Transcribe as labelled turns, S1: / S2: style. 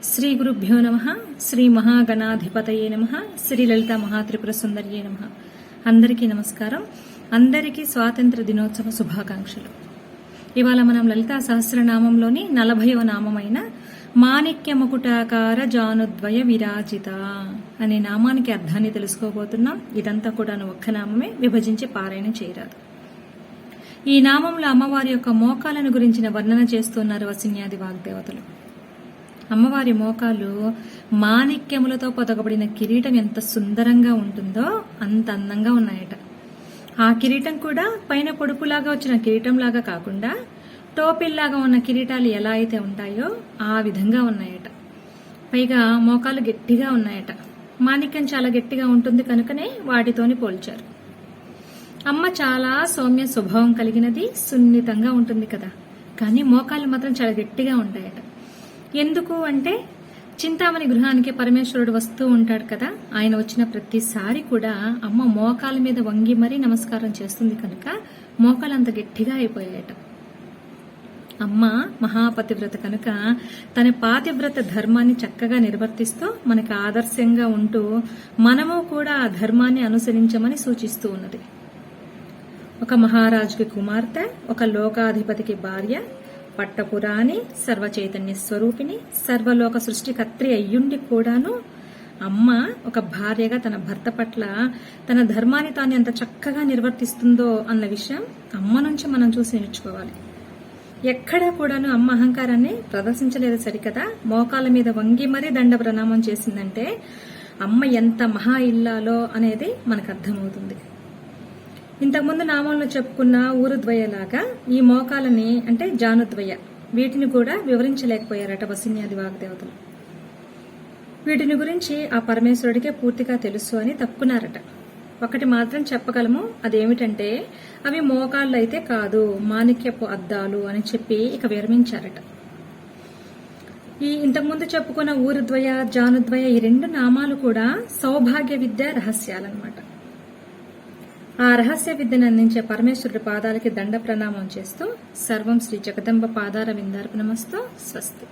S1: శ్రీ గురుభ్యో నమః. శ్రీ మహాగణాధిపతయే నమః. శ్రీ లలిత మహాత్రిపుర సుందర్యే నమః. అందరికీ నమస్కారం. అందరికీ స్వాతంత్ర దినోత్సవ శుభాకాంక్షలు. ఇవాళ మనం లలితా సహస్రనామంలోని 40వ నామమైన మాణిక్య ముకుటాకార జానుద్వయ విరాజిత అనే నామానికి అర్థాన్ని తెలుసుకోబోతున్నాం. ఇదంతా కూడా ఒక్క నామమే, విభజించి పారాయణం చేయరాదు. ఈ నామంలో అమ్మవారి యొక్క మోకాలను గురించిన వర్ణన చేస్తున్నారు వసిన్యాది వాగ్దేవతలు. అమ్మవారి మోకాలు మాణిక్యములతో పొదగబడిన కిరీటం ఎంత సుందరంగా ఉంటుందో అంత అందంగా ఉన్నాయట. ఆ కిరీటం కూడా పైన పొడుపులాగా వచ్చిన కిరీటంలాగా కాకుండా టోపిల్లాగా ఉన్న కిరీటాలు ఎలా అయితే ఉంటాయో ఆ విధంగా ఉన్నాయట. పైగా మోకాలు గట్టిగా ఉన్నాయట. మాణిక్యం చాలా గట్టిగా ఉంటుంది కనుకనే వాటితోని పోల్చారు. అమ్మ చాలా సౌమ్య స్వభావం కలిగినది, సున్నితంగా ఉంటుంది కదా, కానీ మోకాలు మాత్రం చాలా గట్టిగా ఉంటాయట. ఎందుకు అంటే చింతామణి గృహానికి పరమేశ్వరుడు వస్తూ ఉంటాడు కదా, ఆయన వచ్చిన ప్రతిసారి కూడా అమ్మ మోకాల మీద వంగి మరీ నమస్కారం చేస్తుంది కనుక మోకాలు అంత గట్టిగా అయిపోయాయట. అమ్మ మహాపతివ్రత కనుక తన పాతివ్రత ధర్మాన్ని చక్కగా నిర్వర్తిస్తూ మనకు ఆదర్శంగా ఉంటూ మనము కూడా ఆ ధర్మాన్ని అనుసరించమని సూచిస్తూ ఉన్నది. ఒక మహారాజుకి కుమార్తె, ఒక లోకాధిపతికి భార్య, పట్టపురాణి, సర్వచైతన్య స్వరూపిణి, సర్వలోక సృష్టికర్త్రి అయ్యుండి కూడాను అమ్మ ఒక భార్యగా తన భర్త పట్ల తన ధర్మాన్ని తాను ఎంత చక్కగా నిర్వర్తిస్తుందో అన్న విషయం అమ్మ నుంచి మనం చూసి నేర్చుకోవాలి. ఎక్కడా కూడాను అమ్మ అహంకారాన్ని ప్రదర్శించలేదు సరికదా, మోకాల మీద వంగి మరీ దండ ప్రణామం చేసిందంటే అమ్మ ఎంత మహా ఇల్లాలో అనేది మనకు అర్థమవుతుంది. ఇంతకుముందు నామంలో చెప్పుకున్న ఊరుద్వయలాగా ఈ మోకాలని అంటే జానుద్వయ వీటిని కూడా వివరించలేకపోయారట వసిన్యాది వాగ్దేవతలు. వీటిని గురించి ఆ పరమేశ్వరుడికే పూర్తిగా తెలుసు అని తప్పుకున్నారట. ఒకటి మాత్రం చెప్పగలము, అదేమిటంటే అవి మోకాళ్ళు అయితే కాదు, మాణిక్యపు అద్దాలు అని చెప్పి ఇక విరమించారట. ఈ ఇంతకుముందు చెప్పుకున్న ఊరుద్వయ, జానుద్వయ ఈ రెండు నామాలు కూడా సౌభాగ్య విద్య రహస్యాలన్నమాట. ఆ రహస్య విద్యను అందించే పరమేశ్వరుడి పాదాలకి దండ ప్రణామం చేస్తూ సర్వం శ్రీ జగదంబ పాదార విందార్పణమస్తు. స్వస్తి.